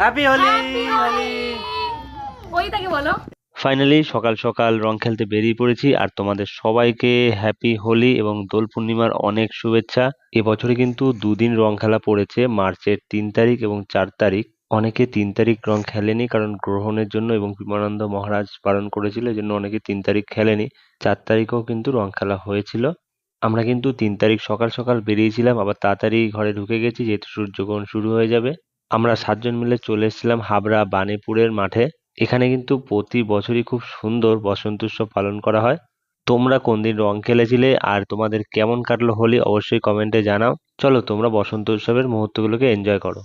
Happy Holi Holi. ওই তাকে বলো। ফাইনালি সকাল সকাল রং খেলতে বেরিয়ে পড়েছি, আর তোমাদের সবাইকে হ্যাপি হোলি এবং দোল পূর্ণিমার অনেক শুভেচ্ছা। এবছরে কিন্তু দুদিন রং খেলা পড়েছে, মার্চের 3 তারিখ এবং 4 তারিখ। অনেকে 3 তারিখ রং খেলেনি কারণ গ্রহণের জন্য এবং বিমানন্দ মহারাজ বারণ করেছিল, এই জন্য অনেকে 3 তারিখ খেলেনি। 4 তারিখেও কিন্তু রং খেলা হয়েছিল। আমরা কিন্তু 3 তারিখ সকাল সকাল বেরিয়েছিলাম, আবার তাড়াতাড়ি ঘরে ঢুকে গেছি যেহেতু সূর্যগ্রহণ শুরু হয়ে যাবে। আমরা 7 জন মিলে চলে এসেছিলাম হাবড়া বাণীপুরের মাঠে। এখানে কিন্তু প্রতি বছরই খুব সুন্দর বসন্ত উৎসব পালন করা হয়। তোমরা কোন দিন রং খেলেছিলে আর তোমাদের কেমন কাটলো হোলি অবশ্যই কমেন্টে জানাও। চলো তোমরা বসন্ত উৎসবের মুহূর্তগুলোকে এনজয় করো।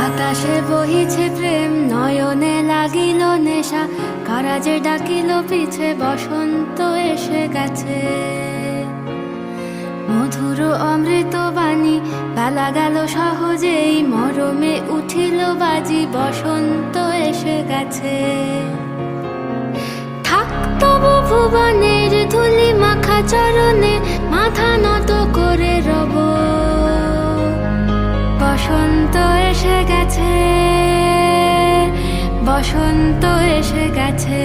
আকাশে বহিছে প্রেম, নয়নে লাগিল নেশা, কারাজে ডাকিল পিছে বসন্ত এসে গেছে। মধুর অমৃত বাণী বেলা গেল সহজেই, মরমে উঠিল বাজি, বসন্ত এসে গেছে। থাক তবু ভুবনের ধুলি মাখা চরণে, মাথা নত করে রব। বসন্ত এসে গেছে, বসন্ত এসে গেছে।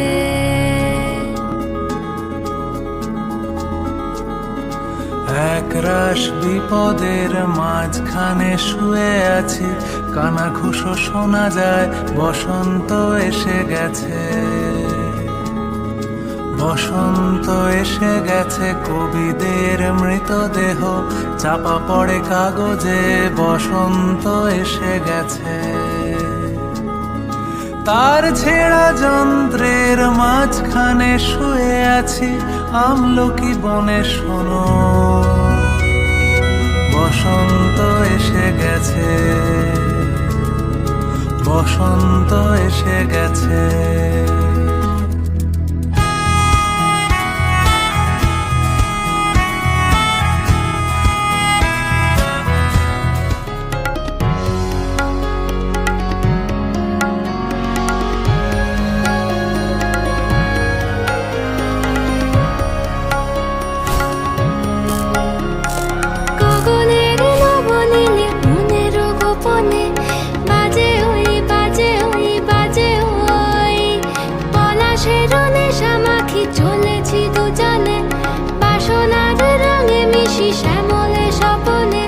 একরাশ বিপদের মাঝখানে শুয়ে আছি, কানাঘুষো শোনা যায়, বসন্ত এসে গেছে। বসন্ত এসে গেছে, কবিদের মৃতদেহ চাপা পড়ে কাগজে, বসন্ত এসে গেছে। তার ছেঁড়া যন্ত্রের মাঝখানে শুয়ে আছি, আমলকি বনে শোনো, বসন্ত এসে গেছে, বসন্ত এসে গেছে। চলেছি দুজনে বাসনার রঙে মিশি, শ্যামলে স্বপনে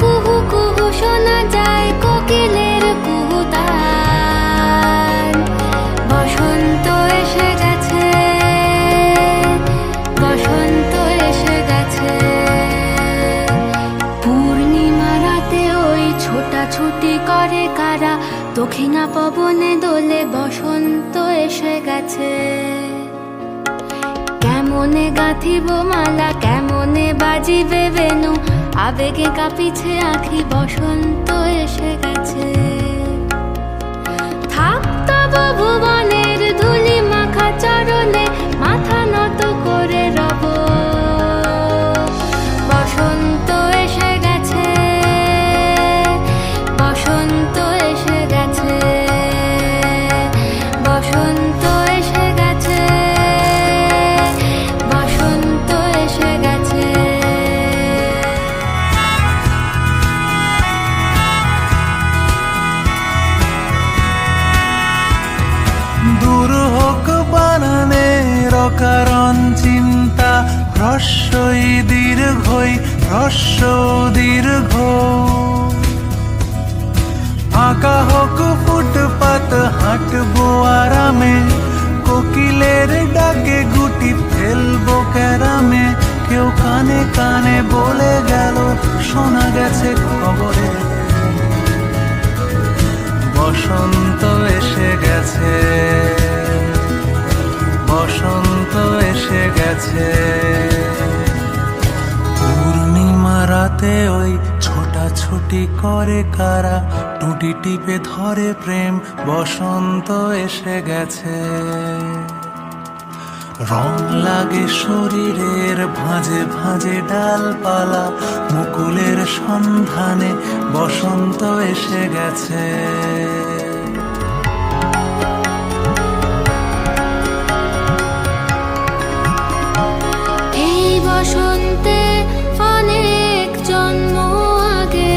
কুহু কুহু শোনা যায় কোকিলের কুহুতান। বসন্ত এসে গেছে, বসন্ত এসে গেছে। পূর্ণিমা রাতে ওই ছোটাছুটি করে কারা, দক্ষিণা পবনে দোলে, বসন্ত এসে গেছে। কেমনে গাঁথিব মালা, কেমনে বাজিবে বেনু, আবেগে কাঁপিছে আখি, বসন্ত এসে গেছে। থাক তব ভুবনের ধুলি মাখা চরণে, মাথা নত করে রব। বসন্ত এসে গেছে, বসন্ত এসে গেছে, বসন্ত এসে গেছে, বসন্ত এসে গেছে। দূর হোক বানানের অকারণ চিন্তা, হ্রস্বই দীর্ঘই, হ্রস্ব দীর্ঘ। আঁকা হোক ফুটপাত, হাঁটবো আরামে, কোকিলের ডাকে গুটি ফেলবো ক্যারামে। কেউ কানে কানে বলে গেল, শোনা গেছে খবরে, বসন্ত এসে গেছে, বসন্ত এসে গেছে। পূর্ণিমা রাতে ওই ছোটাছুটি করে কারা, টুটি টিপে ধরে প্রেম, বসন্ত এসে গেছে। রং লাগে শরীরের ভাঁজে ভাঁজে ডালপালা, মুকুলের সন্ধানে বসন্ত এসে গেছে। এই বসন্তে অনেক জন্ম আগে,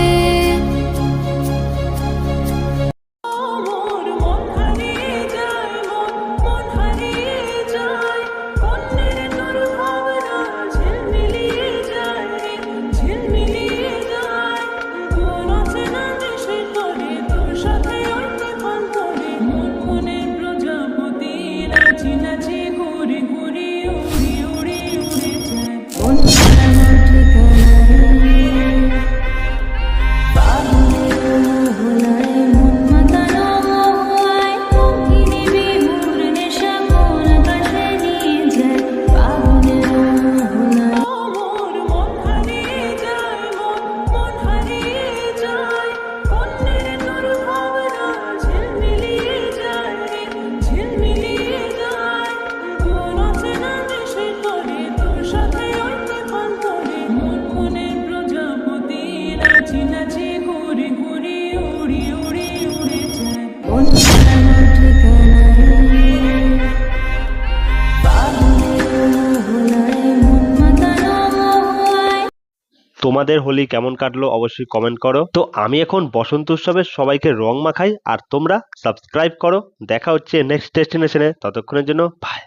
তোমাদের হোলি কেমন কাটলো অবশ্যই কমেন্ট করো। তো আমি এখন বসন্ত উৎসবে সবাইকে রং মাখাই, আর তোমরা সাবস্ক্রাইব করো। দেখা হচ্ছে নেক্সট ডেস্টিনেশনে, ততক্ষণের জন্য বাই।